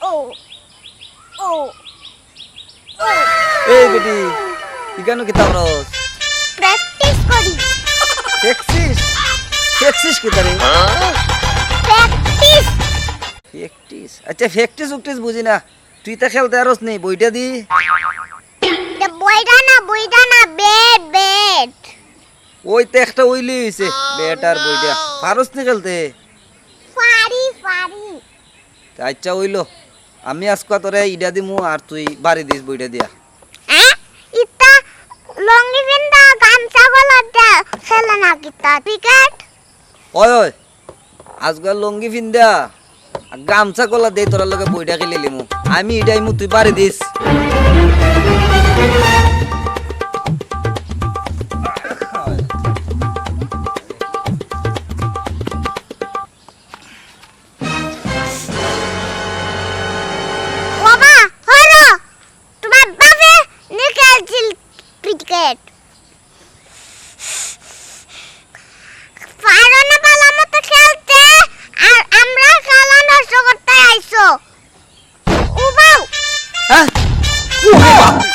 ও ও ও এই বেটি ইকানো কি তারস প্র্যাকটিস করি ফেক্সিস ফেক্সিস কি তারে প্র্যাকটিস ফেক্টিস আচ্ছা ফেক্টিস উকটিস বুঝি না তুই তা খেলতে আরস নেই বইটা দি দে বইটা না বেট ওই তো একটা ওইলি হইছে ব্যাট আর বইটা পারস নি খেলতে ফারি আচ্ছা ওইলো আমি আজকে তোরে ইডা দিমু আর তুই বাড়ি দিস বইটা দিয়া ইতা লঙ্গি বিন্দা গামছা গলাতে খেলে না কিতা ক্রিকেট ওই ওই আজকাল লঙ্গি ফিন্দা আর গামছা গলা দেই তোর লগে বইটা খেলে লিমু আমি ইডাইমু তুই বাড়ি দিস বাবা হলো তোমার বাবা নিকেলছিল ক্রিকেট পারো না ভালো মতো খেলতে আর আমরা খেলা নষ্ট করতে আইছো উবাও হ্যাঁ ও বাপ